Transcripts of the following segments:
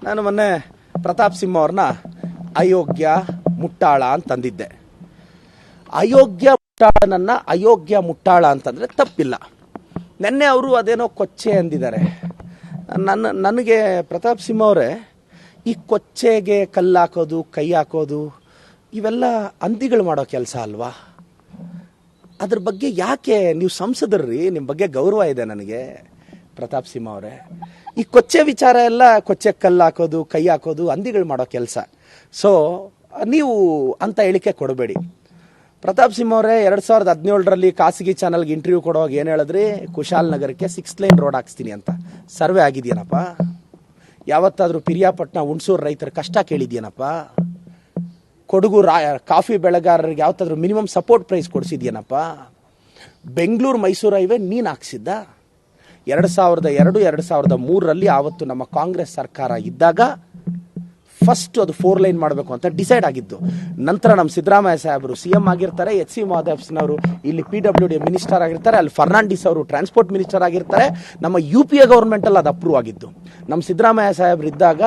ನಾನು ಮೊನ್ನೆ ಪ್ರತಾಪ್ ಸಿಂಹ ಅವ್ರನ್ನ ಅಯೋಗ್ಯ ಮುಟ್ಟಾಳ ಅಂತಂದಿದ್ದೆ. ಅಯೋಗ್ಯ ಮುಟ್ಟಾಳ ಅಂತಂದ್ರೆ ತಪ್ಪಿಲ್ಲ. ನೆನ್ನೆ ಅವರು ಅದೇನೋ ಕೊಚ್ಚೆ ಅಂದಿದ್ದಾರೆ. ನನಗೆ ಪ್ರತಾಪ್ ಸಿಂಹ ಅವರೇ, ಈ ಕೊಚ್ಚೆಗೆ ಕಲ್ಲು ಹಾಕೋದು, ಕೈ ಹಾಕೋದು, ಇವೆಲ್ಲ ಅಂದಿಗಳು ಮಾಡೋ ಕೆಲಸ ಅಲ್ವಾ? ಅದ್ರ ಬಗ್ಗೆ ಯಾಕೆ ನೀವು ಸಂಸದರ್ರಿ, ನಿಮ್ಮ ಬಗ್ಗೆ ಗೌರವ ಇದೆ ನನಗೆ ಪ್ರತಾಪ್ ಸಿಂಹ ಅವರೇ. ಈ ಕೊಚ್ಚೆ ವಿಚಾರ ಎಲ್ಲ ಕೊಚ್ಚೆ ಕಲ್ಲು ಹಾಕೋದು, ಕೈ ಹಾಕೋದು ಅಂದಿಗಳು ಮಾಡೋ ಕೆಲಸ. ಸೊ ನೀವು ಅಂತ ಹೇಳಿಕೆ ಕೊಡಬೇಡಿ. ಪ್ರತಾಪ್ ಸಿಂಹ ಅವರೇ, 2017ರಲ್ಲಿ ಖಾಸಗಿ ಚಾನಲ್ಗೆ ಇಂಟರ್ವ್ಯೂ ಕೊಡುವಾಗ ಏನು ಹೇಳಿದ್ರಿ? ಕುಶಾಲನಗರಕ್ಕೆ 6 ಲೈನ್ ರೋಡ್ ಹಾಕ್ಸ್ತೀನಿ ಅಂತ. ಸರ್ವೆ ಆಗಿದೆಯೇನಪ್ಪ? ಯಾವತ್ತಾದರೂ ಪಿರಿಯಾಪಟ್ಟಣ ಹುಣಸೂರು ರೈತರ ಕಷ್ಟ ಕೇಳಿದ್ಯೇನಪ್ಪ? ಕೊಡಗು ಕಾಫಿ ಬೆಳೆಗಾರರಿಗೆ ಯಾವತ್ತಾದ್ರೂ ಮಿನಿಮಮ್ ಸಪೋರ್ಟ್ ಪ್ರೈಸ್ ಕೊಡಿಸಿದ್ಯೇನಪ್ಪ? ಬೆಂಗಳೂರು ಮೈಸೂರು ಹೈವೇ ನೀನು ಹಾಕ್ಸಿದ್ದ? 2002-2003ರಲ್ಲಿ ಆವತ್ತು ನಮ್ಮ ಕಾಂಗ್ರೆಸ್ ಸರ್ಕಾರ ಇದ್ದಾಗ ಫಸ್ಟ್ ಅದು 4 ಲೈನ್ ಮಾಡಬೇಕು ಅಂತ ಡಿಸೈಡ್ ಆಗಿದ್ದು. ನಂತರ ನಮ್ಮ ಸಿದ್ದರಾಮಯ್ಯ ಸಾಹೇಬರು CM ಆಗಿರ್ತಾರೆ, HC ಮಹದೇವಪ್ಪನವರು ಇಲ್ಲಿ PWD ಮಿನಿಸ್ಟರ್ ಆಗಿರ್ತಾರೆ, ಅಲ್ಲಿ ಫರ್ನಾಂಡಿಸ್ ಅವರು ಟ್ರಾನ್ಸ್ಪೋರ್ಟ್ ಮಿನಿಸ್ಟರ್ ಆಗಿರ್ತಾರೆ. ನಮ್ಮ UPA ಗೌರ್ಮೆಂಟಲ್ಲಿ ಅದು ಅಪ್ರೂವ್ ಆಗಿದ್ದು. ನಮ್ಮ ಸಿದ್ದರಾಮಯ್ಯ ಸಾಹೇಬರು ಇದ್ದಾಗ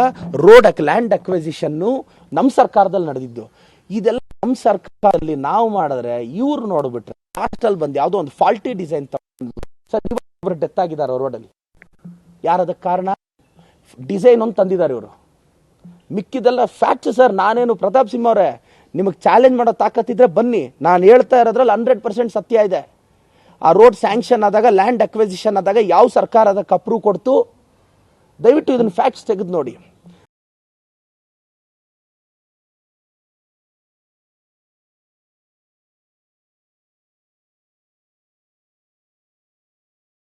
ಲ್ಯಾಂಡ್ ಅಕ್ವಿಸಿಷನ್ನು ನಮ್ಮ ಸರ್ಕಾರದಲ್ಲಿ ನಡೆದಿದ್ದು. ಇದೆಲ್ಲ ನಮ್ಮ ಸರ್ಕಾರದಲ್ಲಿ ನಾವು ಮಾಡಿದ್ರೆ ಇವ್ರು ನೋಡ್ಬಿಟ್ರೆ ಲಾಸ್ಟಲ್ಲಿ ಬಂದು ಯಾವುದೋ ಒಂದು ಫಾಲ್ಟಿ ಡಿಸೈನ್ ತಗೊಂಡು ಡೆತ್ ಆಗಿದ್ದಾರೆ ರೋಡಲ್ಲಿ. ಯಾರದಕ್ಕೆ ಕಾರಣ? ಡಿಸೈನ್ ಒಂದು ತಂದಿದ್ದಾರೆ ಇವರು. ಮಿಕ್ಕಿದೆಲ್ಲ ಫ್ಯಾಕ್ಟ್ ಸರ್. ನಾನೇನು ಪ್ರತಾಪ್ ಸಿಂಹ ಅವರೇ, ನಿಮಗೆ ಚಾಲೆಂಜ್ ಮಾಡೋ ತಾಕತ್ತಿದ್ರೆ ಬನ್ನಿ. ನಾನು ಹೇಳ್ತಾ ಇರೋದ್ರಲ್ಲಿ 100% ಸತ್ಯ ಇದೆ. ಆ ರೋಡ್ ಸ್ಯಾಂಕ್ಷನ್ ಆದಾಗ, ಲ್ಯಾಂಡ್ ಅಕ್ವಿಸಿಷನ್ ಆದಾಗ ಯಾವ ಸರ್ಕಾರ ಅದಕ್ಕೆ ಅಪ್ರೂವ್ ಕೊಡ್ತು? ದಯವಿಟ್ಟು ಇದನ್ನ ಫ್ಯಾಕ್ಟ್ಸ್ ತೆಗೆದು ನೋಡಿ.